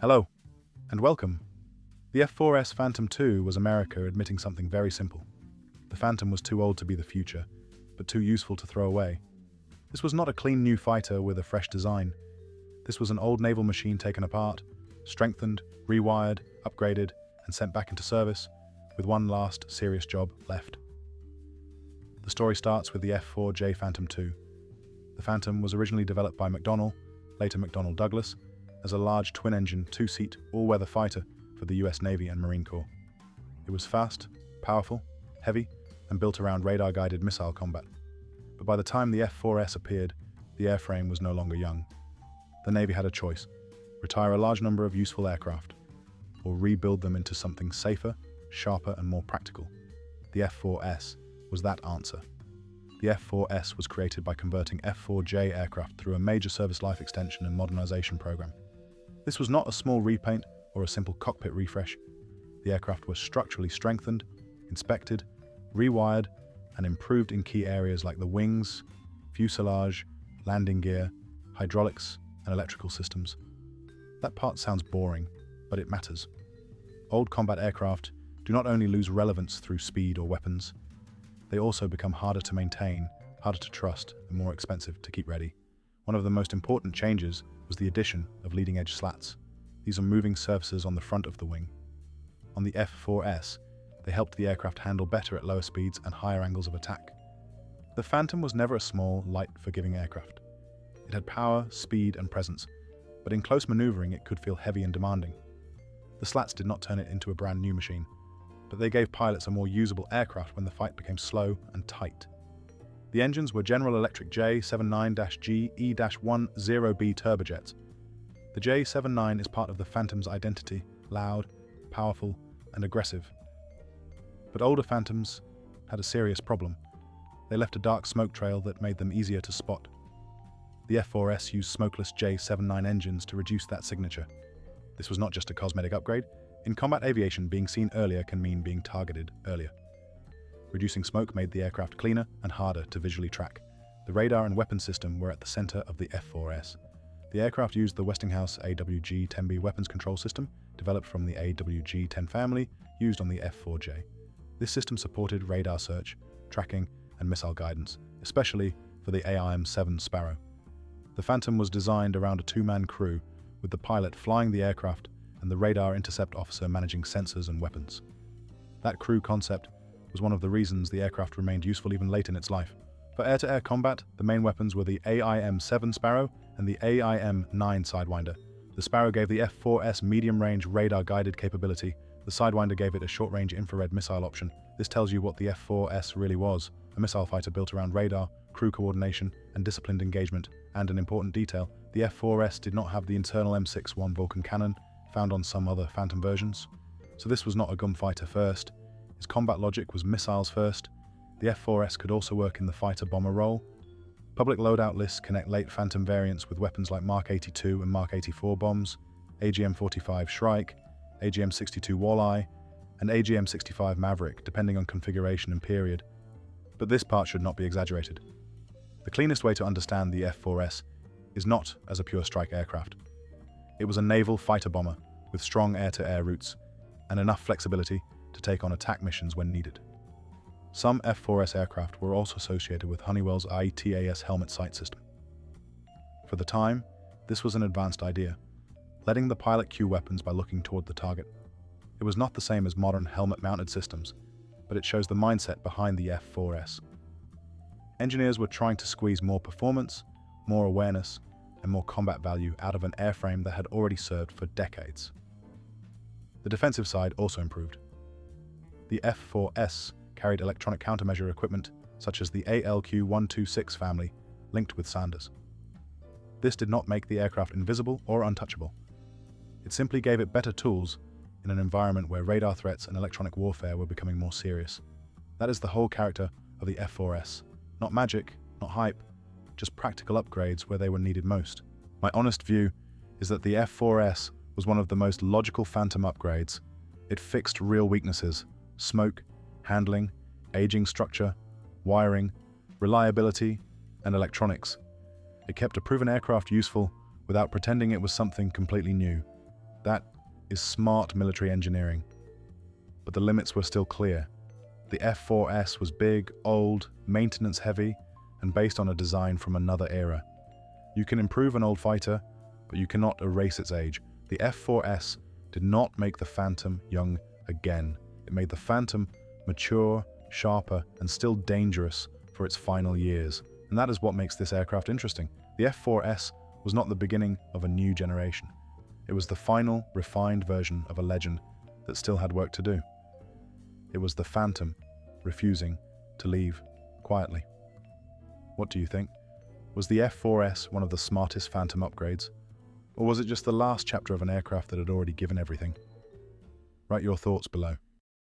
Hello, and welcome. The F-4S Phantom II was America admitting something very simple. The Phantom was too old to be the future, but too useful to throw away. This was not a clean new fighter with a fresh design. This was an old naval machine taken apart, strengthened, rewired, upgraded, and sent back into service, with one last serious job left. The story starts with the F-4J Phantom II. The Phantom was originally developed by McDonnell, later McDonnell Douglas, as a large twin-engine, two-seat, all-weather fighter for the US Navy and Marine Corps. It was fast, powerful, heavy, and built around radar-guided missile combat. But by the time the F-4S appeared, the airframe was no longer young. The Navy had a choice: retire a large number of useful aircraft, or rebuild them into something safer, sharper, and more practical. The F-4S was that answer. The F-4S was created by converting F-4J aircraft through a major service life extension and modernization program. This was not a small repaint or a simple cockpit refresh. The aircraft was structurally strengthened, inspected, rewired, and improved in key areas like the wings, fuselage, landing gear, hydraulics, and electrical systems. That part sounds boring, but it matters. Old combat aircraft do not only lose relevance through speed or weapons, they also become harder to maintain, harder to trust, and more expensive to keep ready. One of the most important changes was the addition of leading-edge slats. These are moving surfaces on the front of the wing. On the F-4S, they helped the aircraft handle better at lower speeds and higher angles of attack. The Phantom was never a small, light, forgiving aircraft. It had power, speed, and presence, but in close maneuvering it could feel heavy and demanding. The slats did not turn it into a brand new machine, but they gave pilots a more usable aircraft when the fight became slow and tight. The engines were General Electric J79-G E-10B turbojets. The J79 is part of the Phantom's identity: loud, powerful, and aggressive. But older Phantoms had a serious problem. They left a dark smoke trail that made them easier to spot. The F-4S used smokeless J79 engines to reduce that signature. This was not just a cosmetic upgrade. In combat aviation, being seen earlier can mean being targeted earlier. Reducing smoke made the aircraft cleaner and harder to visually track. The radar and weapon system were at the center of the F-4S. The aircraft used the Westinghouse AWG-10B weapons control system, developed from the AWG-10 family, used on the F-4J. This system supported radar search, tracking, and missile guidance, especially for the AIM-7 Sparrow. The Phantom was designed around a two-man crew, with the pilot flying the aircraft and the radar intercept officer managing sensors and weapons. That crew concept was one of the reasons the aircraft remained useful even late in its life. For air-to-air combat, the main weapons were the AIM-7 Sparrow and the AIM-9 Sidewinder. The Sparrow gave the F-4S medium-range radar-guided capability. The Sidewinder gave it a short-range infrared missile option. This tells you what the F-4S really was: a missile fighter built around radar, crew coordination, and disciplined engagement. And an important detail, the F-4S did not have the internal M61 Vulcan cannon found on some other Phantom versions. So this was not a gunfighter first. Its combat logic was missiles first. The F-4S could also work in the fighter-bomber role. Public loadout lists connect late Phantom variants with weapons like Mark 82 and Mark 84 bombs, AGM-45 Shrike, AGM-62 Walleye, and AGM-65 Maverick, depending on configuration and period. But this part should not be exaggerated. The cleanest way to understand the F-4S is not as a pure strike aircraft. It was a naval fighter-bomber with strong air-to-air routes and enough flexibility to take on attack missions when needed. Some F-4S aircraft were also associated with Honeywell's ITAS helmet sight system. For the time, this was an advanced idea, letting the pilot cue weapons by looking toward the target. It was not the same as modern helmet-mounted systems, but it shows the mindset behind the F-4S. Engineers were trying to squeeze more performance, more awareness, and more combat value out of an airframe that had already served for decades. The defensive side also improved. The F-4S carried electronic countermeasure equipment such as the ALQ-126 family, linked with Sanders. This did not make the aircraft invisible or untouchable. It simply gave it better tools in an environment where radar threats and electronic warfare were becoming more serious. That is the whole character of the F-4S. Not magic, not hype, just practical upgrades where they were needed most. My honest view is that the F-4S was one of the most logical Phantom upgrades. It fixed real weaknesses: smoke, handling, aging structure, wiring, reliability, and electronics. It kept a proven aircraft useful without pretending it was something completely new. That is smart military engineering. But the limits were still clear. The F-4S was big, old, maintenance-heavy, and based on a design from another era. You can improve an old fighter, but you cannot erase its age. The F-4S did not make the Phantom young again. It made the Phantom mature, sharper, and still dangerous for its final years. And that is what makes this aircraft interesting. The F-4S was not the beginning of a new generation. It was the final, refined version of a legend that still had work to do. It was the Phantom refusing to leave quietly. What do you think? Was the F-4S one of the smartest Phantom upgrades? Or was it just the last chapter of an aircraft that had already given everything? Write your thoughts below.